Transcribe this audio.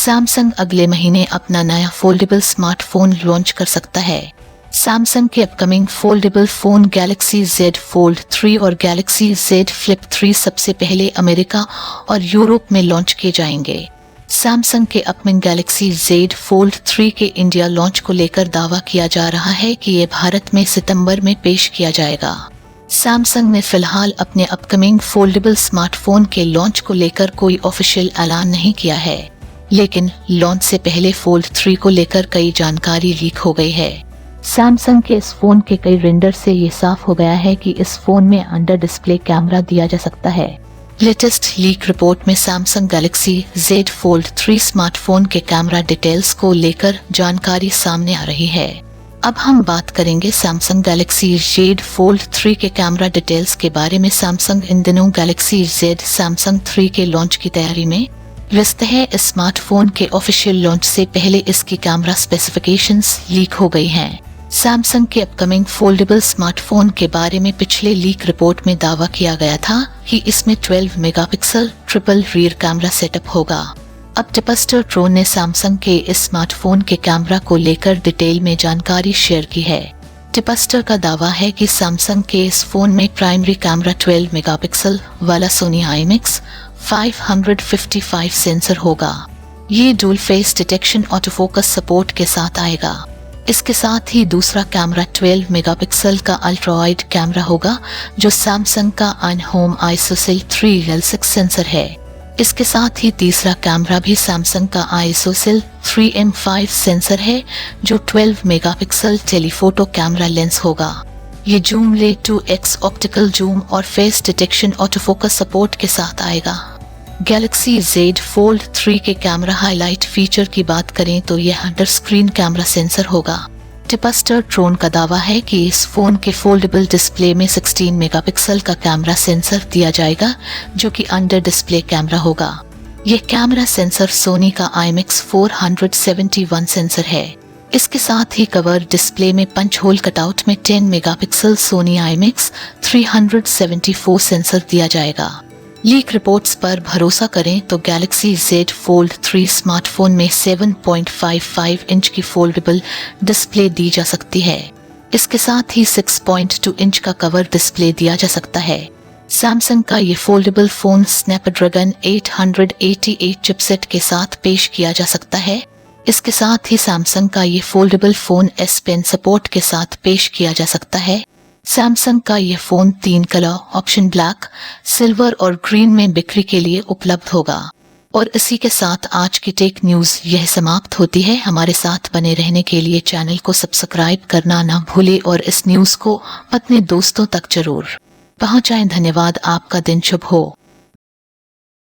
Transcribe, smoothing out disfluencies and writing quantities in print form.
Samsung अगले महीने अपना नया फोल्डेबल स्मार्टफोन लॉन्च कर सकता है। सैमसंग के upcoming foldable phone Galaxy Z Fold 3 और गैलेक्सी Z Flip 3 सबसे पहले अमेरिका और यूरोप में लॉन्च किए जाएंगे। सैमसंग के अपकमिंग गैलेक्सी Z Fold 3 के इंडिया लॉन्च को लेकर दावा किया जा रहा है कि ये भारत में सितंबर में पेश किया जाएगा। सैमसंग ने फिलहाल अपने अपकमिंग फोल्डेबल स्मार्टफोन के लॉन्च को लेकर कोई ऑफिशियल ऐलान नहीं किया है, लेकिन लॉन्च से पहले फोल्ड 3 को लेकर कई जानकारी लीक हो गई है। सैमसंग के इस फोन के कई रेंडर से ये साफ हो गया है कि इस फोन में अंडर डिस्प्ले कैमरा दिया जा सकता है। लेटेस्ट लीक रिपोर्ट में Samsung Galaxy Z Fold 3 smartphone के कैमरा डिटेल्स को लेकर जानकारी सामने आ रही है। अब हम बात करेंगे सैमसंग गैलेक्सी Z Fold 3 के कैमरा डिटेल्स के बारे में। सैमसंग इन दिनों गैलेक्सी Z सैमसंग 3 के लॉन्च की तैयारी में व्यस्त है। इस स्मार्टफोन के ऑफिशियल लॉन्च से पहले इसकी कैमरा स्पेसिफिकेशंस लीक हो गई हैं। सैमसंग के अपकमिंग फोल्डेबल स्मार्टफोन के बारे में पिछले लीक रिपोर्ट में दावा किया गया था कि इसमें 12 megapixel triple rear camera setup होगा। अब टिपस्टर ट्रोन ने सैमसंग के इस स्मार्टफोन के कैमरा को लेकर डिटेल में जानकारी शेयर की है। टिपस्टर का दावा है कि सैमसंग के इस फोन में प्राइमरी कैमरा 12 मेगापिक्सल वाला सोनी IMX 555 सेंसर होगा। ये dual face detection autofocus support के साथ आएगा। इसके साथ ही दूसरा कैमरा 12 मेगापिक्सल का अल्ट्रा वाइड कैमरा होगा, जो सैमसंग का अनहोम आइसोसेल 3L6 सेंसर है। इसके साथ ही तीसरा कैमरा भी सैमसंग का आइसोसेल 3M5 सेंसर है, जो 12 मेगापिक्सल टेलीफोटो कैमरा लेंस होगा। ये जूम ले 2x ऑप्टिकल जूम और फेस डिटेक्शन ऑटोफोकस सपोर्ट के साथ आएगा। गैलेक्सी Z Fold 3 के कैमरा हाईलाइट फीचर की बात करें तो यह अंडर स्क्रीन कैमरा सेंसर होगा। टिपस्टर ट्रोन का दावा है कि इस फोन के फोल्डेबल डिस्प्ले में 16 मेगापिक्सल का कैमरा सेंसर दिया जाएगा, जो कि अंडर डिस्प्ले कैमरा होगा। यह कैमरा सेंसर सोनी का IMX 471 सेंसर है। इसके साथ ही कवर डिस्प्ले में पंच होल कटआउट में 10 मेगापिक्सल सोनी IMX 374 सेंसर दिया जाएगा। लीक रिपोर्ट्स पर भरोसा करें तो गैलेक्सी Z Fold 3 स्मार्टफोन में 7.55 इंच की फोल्डेबल डिस्प्ले दी जा सकती है। इसके साथ ही 6.2 इंच का कवर डिस्प्ले दिया जा सकता है। सैमसंग का ये फोल्डेबल फोन स्नैपड्रैगन 888 चिपसेट के साथ पेश किया जा सकता है। इसके साथ ही सैमसंग का ये foldable phone S Pen support के साथ पेश किया जा सकता है। सैमसंग का यह phone 3 colour option black, silver और ग्रीन में बिक्री के लिए उपलब्ध होगा। और इसी के साथ आज की टेक न्यूज़ यह समाप्त होती है। हमारे साथ बने रहने के लिए चैनल को सब्सक्राइब करना ना भूले और इस न्यूज़ को अपने दोस्तों तक जरूर पहुंचाएं। धन्यवाद। आपका दिन शुभ हो।